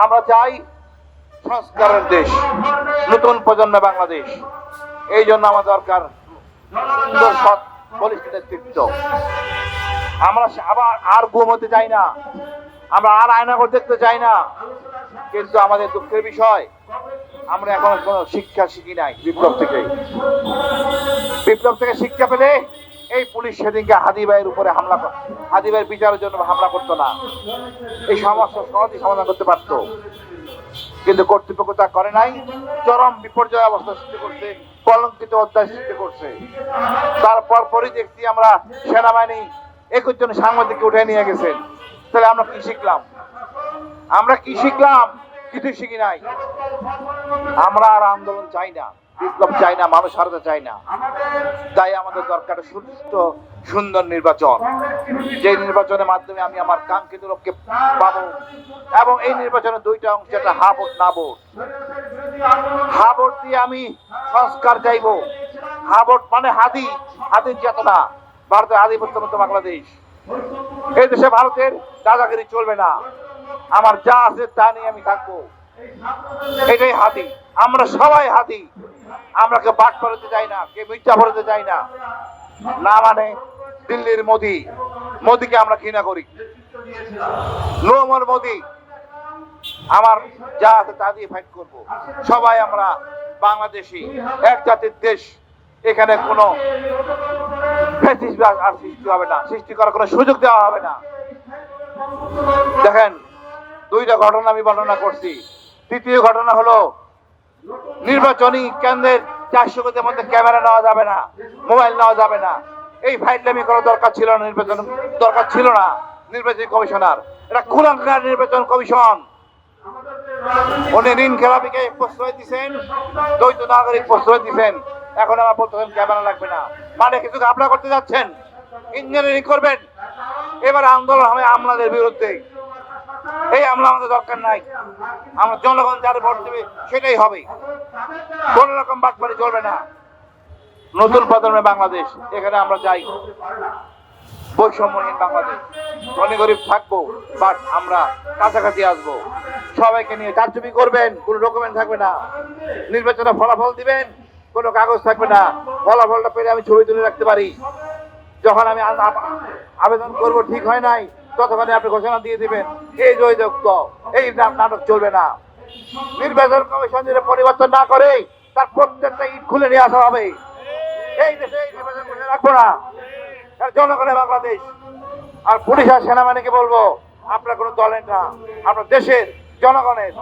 আমরা চাই সংস্কারের দেশ, নতুন প্রজন্ম বাংলাদেশ। এই জন্য আমার দরকার সুন্দর সৎ বলিষ্ঠ নেতৃত্ব। আমরা আবার আর গুম হতে চাই না, আমরা আর আয়না করে দেখতে চাই না। কিন্তু আমাদের দুঃখের বিষয়, আমরা এখন কোনো শিক্ষা শিখি নাই। বিপ্লব থেকে শিক্ষা পেলে এই পুলিশ সেদিনকে হাদি ভাইয়ের উপরে হাদি ভাইয়ের বিচারের জন্য হামলা করতো না, এই সমস্যা সহজেই সমাধান করতে পারতো। কিন্তু কর্তৃপক্ষ তা করে নাই, চরম বিপর্যয় অবস্থা সৃষ্টি করছে, কলঙ্কিত অধ্যায় সৃষ্টি করছে। তারপর পরই দেখছি আমরা সেনাবাহিনী 21 জন সাংবাদিককে উঠে নিয়ে গেছেন। তাহলে আমরা কি শিখলাম? কিছুই শিখি নাই। আমরা আর আন্দোলন চাই না, বিপ্লব চাই না, মানুষ হারাতে চাই না। তাই আমাদের দরকার সুষ্ঠু সুন্দর নির্বাচন, যে নির্বাচনের মাধ্যমে আমি আমার কাঙ্ক্ষিত লোককে পাবো। এবং এই নির্বাচনের দুইটা অংশ, একটা হা ভোট না ভোট। হা ভোট দিয়ে আমি সংস্কার চাইবো। হা ভোট মানে হাদির চেতনা, ভারতের আধিপত্যমুক্ত বাংলাদেশ। এই দেশে ভারতের দাদাগিরি চলবে না। আমার যা আছে তা নিয়ে আমি থাকবো, এটাই হাদি। আমরা সবাই হাদি। আমরা কেউ বাট পড়াতে চাই না, কেউ মিথ্যা পড়াতে চাই না। না মানে দিল্লির মোদিকে আমরা ঘৃণা করি। No more Modi. আমার যা আছে তা দিয়ে ফাইট করব। সবাই আমরা বাংলাদেশি, এক জাতির দেশ। এখানে কোনো আর সৃষ্টি হবে না, সৃষ্টি করার কোনো সুযোগ দেওয়া হবে না। দেখেন, দুইটা ঘটনা আমি বর্ণনা করছি। তৃতীয় ঘটনা হলো, নির্বাচনী কেন্দ্রের 400 গজের মধ্যে ক্যামেরা নেওয়া যাবে না, মোবাইল নেওয়া যাবে না। এই ফাইলটামি করার দরকার ছিল না, নির্বাচনী কমিশনার। এটা কুলাঙ্গার নির্বাচন কমিশন। উনি ঋণ খেলাপিকে প্রশ্রয় দিচ্ছেন, দ্বৈত নাগরিক প্রশ্রয় দিচ্ছেন। এখন আমার বলতেছেন ক্যামেরা লাগবে না, মানে কিছু ঘাপলা করতে যাচ্ছেন, ইঞ্জিনিয়ারিং করবেন। এবার আন্দোলন হবে আমলাদের বিরুদ্ধে। এই আমলা আমাদের দরকার নাই। আমরা জনগণ যারা ভোট দেবে সেটাই হবে। কোন রকম বাটপারি চলবে না। নতুন প্রজন্মের বাংলাদেশ, এখানে আমরা যাই বৈষম্যহীন বাংলাদেশ। ধনী গরিব থাকবো, বাট আমরা কাছাকাছি আসবো। সবাইকে নিয়ে কারচুপি করবেন, কোনো ডকুমেন্ট থাকবে না। নির্বাচনে ফলাফল দিবেন, কোনো কাগজ থাকবে না। ফলাফলটা পেলে আমি ছবি তুলে রাখতে পারি। যখন আমি আবেদন করব ঠিক হয় নাই, ততক্ষণে আপনি ঘোষণা দিয়ে দিবেন এই জয়যুক্ত। এই নাটক চলবে না। নির্বাচন কমিশন যদি পরিবর্তন না করে, তার প্রত্যেকটা ইট খুলে নিয়ে আসা হবে। এই দেশে এই নির্বাচন করে রাখবো না। জনগণের বাংলাদেশ। আর পুলিশ আর সেনাবাহিনীকে বলবো, আপনার কোনো দলের না, আপনার দেশের জনগণের।